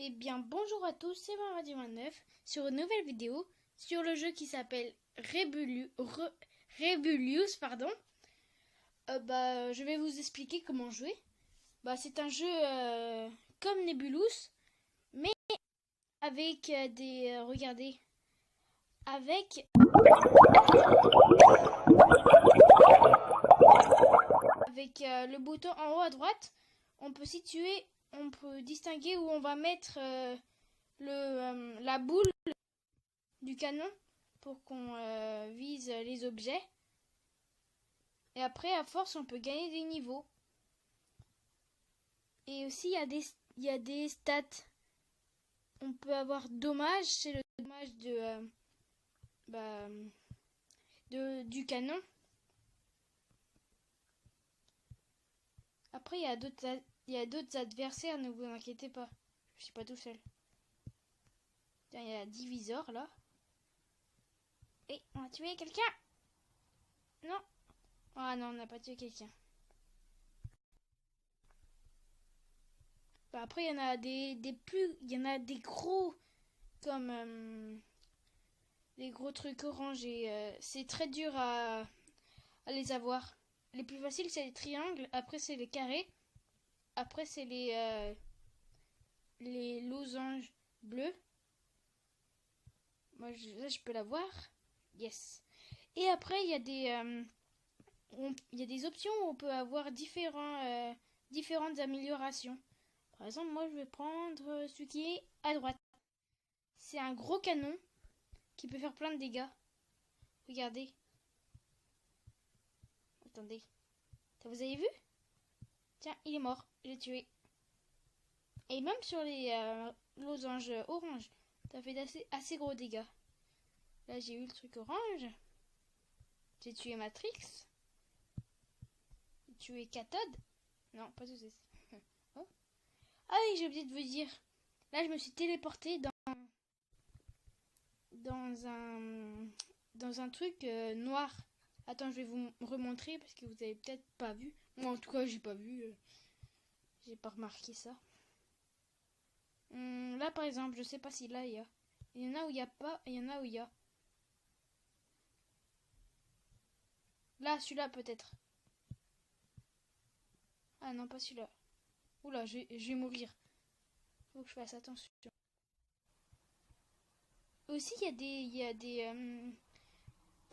Eh bien, bonjour à tous, c'est Radio29 sur une nouvelle vidéo sur le jeu qui s'appelle Rebellious, pardon. Je vais vous expliquer comment jouer. C'est un jeu comme Nebulous, mais avec regardez, avec le bouton en haut à droite, on peut distinguer où on va mettre la boule du canon pour qu'on vise les objets. Et après, à force, on peut gagner des niveaux. Et aussi, il y a des stats. On peut avoir dommage, c'est le dommage du canon. Après, il y a d'autres adversaires, ne vous inquiétez pas. Je suis pas tout seul. Tiens, il y a un divisor là. Et on a tué quelqu'un. Non. Ah non, on n'a pas tué quelqu'un. Après, il y en a il y en a des gros, comme les gros trucs orange et c'est très dur à les avoir. Les plus faciles, c'est les triangles. Après, c'est les carrés. Après, c'est les losanges bleus. Moi, là, je peux l'avoir. Yes. Et après, il y a des options où on peut avoir différentes améliorations. Par exemple, moi, je vais prendre celui qui est à droite. C'est un gros canon qui peut faire plein de dégâts. Regardez. Attendez. Vous avez vu? Tiens, il est mort. Je l'ai tué. Et même sur les losanges orange, ça fait assez gros dégâts. Là, j'ai eu le truc orange. J'ai tué Matrix. J'ai tué Cathode. Non, pas tout ça. Oh. Ah oui, j'ai oublié de vous dire. Là, je me suis téléporté dans un truc noir. Attends, je vais vous remontrer parce que vous avez peut-être pas vu. Moi, en tout cas, j'ai pas vu. J'ai pas remarqué ça. Là, par exemple, je sais pas si là il y a. Il y en a où il y a pas, il y en a où il y a. Là, celui-là peut-être. Ah non, pas celui-là. Oula, je vais mourir. Faut que je fasse attention. Aussi, il y a des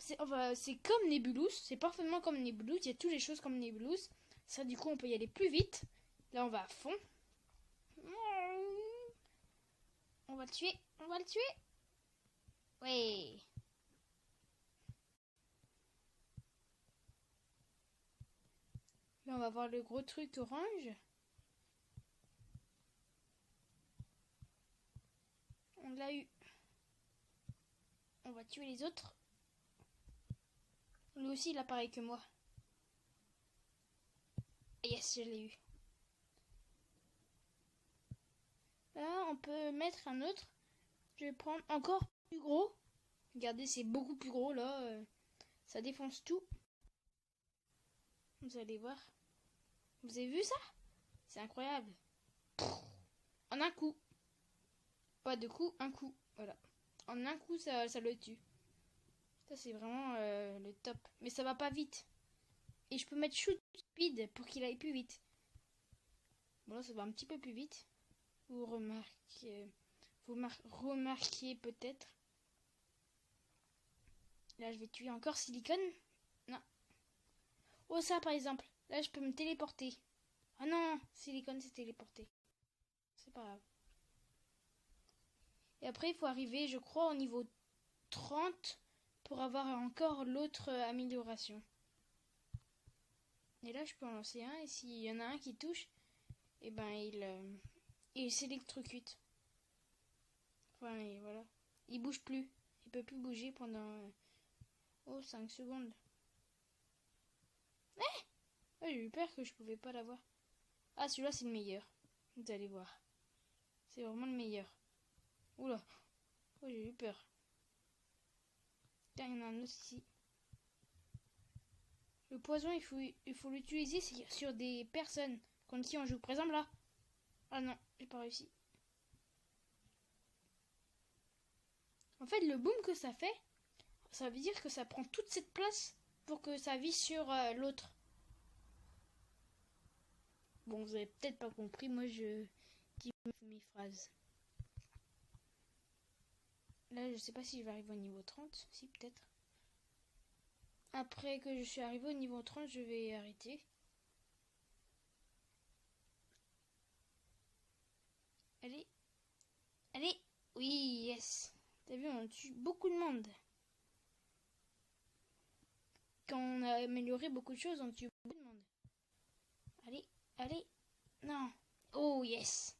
c'est comme Nebulous, c'est parfaitement comme Nebulous. Il y a toutes les choses comme Nebulous. Ça, du coup, on peut y aller plus vite. Là, on va à fond. On va le tuer. On va le tuer. Ouais. Là, on va voir le gros truc orange. On l'a eu. On va tuer les autres. Lui aussi, il a pareil que moi. Yes, je l'ai eu. Là, on peut mettre un autre. Je vais prendre encore plus gros. Regardez, c'est beaucoup plus gros là. Ça défonce tout. Vous allez voir. Vous avez vu ça? C'est incroyable. En un coup. Pas deux coups, un coup. Voilà. En un coup, ça le tue. Ça, c'est vraiment le top. Mais ça va pas vite. Et je peux mettre shoot speed pour qu'il aille plus vite. Bon, là, ça va un petit peu plus vite. Vous remarquez peut-être. Là, je vais tuer encore Silicone. Non. Oh, ça, par exemple. Là, je peux me téléporter. Ah non, Silicone s'est téléporté. C'est pas grave. Et après, il faut arriver, je crois, au niveau 30 pour avoir encore l'autre amélioration. Et là, je peux en lancer un. Et s'il y en a un qui touche, et ben il s'électrocute. Enfin, et voilà. Il bouge plus. Il peut plus bouger pendant 5 secondes. J'ai eu peur que je pouvais pas l'avoir. Ah, celui-là, c'est le meilleur. Vous allez voir. C'est vraiment le meilleur. Oula. Oh, j'ai eu peur. Tiens, il y en a un autre ici. Le poison, il faut l'utiliser sur des personnes contre qui on joue. Par exemple, là. Ah non, j'ai pas réussi. En fait, le boom que ça fait, ça veut dire que ça prend toute cette place pour que ça vise sur l'autre. Bon, vous avez peut-être pas compris, moi je dis mes phrases. Là, je sais pas si je vais arriver au niveau 30, si peut-être. Après que je suis arrivé au niveau 30, je vais arrêter. Allez. Allez. Oui, yes. T'as vu, on tue beaucoup de monde. Quand on a amélioré beaucoup de choses, on tue beaucoup de monde. Allez, allez. Non. Oh, yes.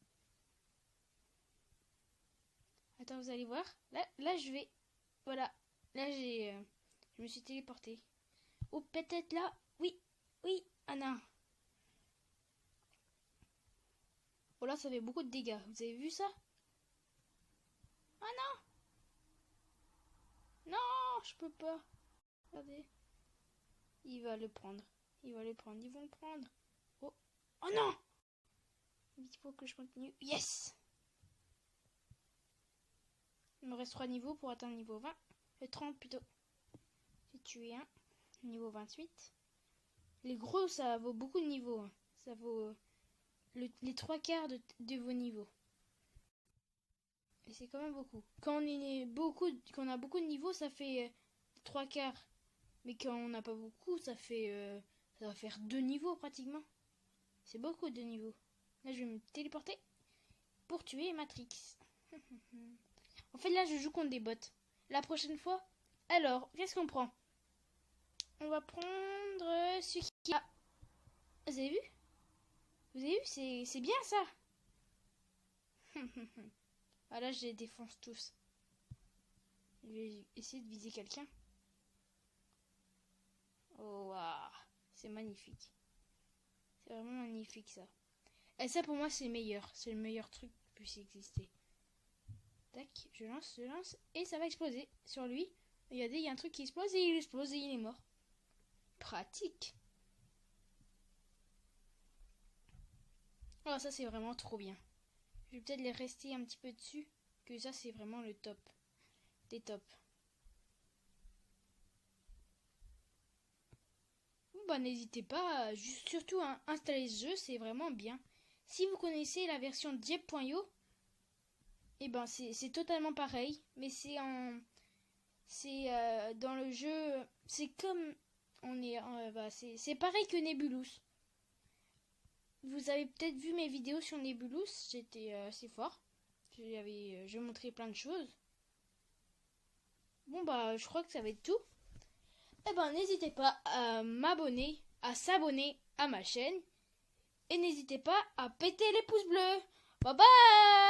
Attends, vous allez voir. Là, je vais... Voilà. Là, je me suis téléporté. Oh, peut-être là. Oui, oui. Ah non. Oh là, ça fait beaucoup de dégâts. Vous avez vu ça? Ah non. Non, je peux pas. Regardez. Il va le prendre. Il va le prendre. Ils vont le prendre. Oh. Oh non. Il faut que je continue. Yes. Il me reste 3 niveaux pour atteindre niveau 20. 30 plutôt. J'ai tué un. Niveau 28. Les gros, ça vaut beaucoup de niveaux. Hein. Ça vaut les 3 quarts de vos niveaux. Et c'est quand même beaucoup. Quand on a beaucoup de niveaux, ça fait 3 quarts. Mais quand on n'a pas beaucoup, ça va faire 2 niveaux pratiquement. C'est beaucoup de niveaux. Là, je vais me téléporter pour tuer Matrix. En fait, là, je joue contre des bots. La prochaine fois, alors, qu'est-ce qu'on prend? On va prendre celui qui a... Vous avez vu? Vous avez vu? C'est bien ça. Ah là, je les défonce tous. Je vais essayer de viser quelqu'un. Oh, waouh. C'est magnifique. C'est vraiment magnifique, ça. Et ça, pour moi, c'est le meilleur. C'est le meilleur truc qui puisse exister. Tac, je lance. Et ça va exploser sur lui. Regardez, il y a un truc qui explose et il explose et il est mort. Pratique. Oh, ça, c'est vraiment trop bien. Je vais peut-être les rester un petit peu dessus. Que ça, c'est vraiment le top. Des tops. Bah, n'hésitez pas, surtout à installer ce jeu, c'est vraiment bien. Si vous connaissez la version Diep.io, et ben c'est totalement pareil, mais dans le jeu, c'est comme c'est pareil que Nebulous. Vous avez peut-être vu mes vidéos sur Nebulous, j'étais assez fort. Je montrais plein de choses. Bon bah je crois que ça va être tout. Eh ben n'hésitez pas à m'abonner, à s'abonner à ma chaîne. Et n'hésitez pas à péter les pouces bleus. Bye bye.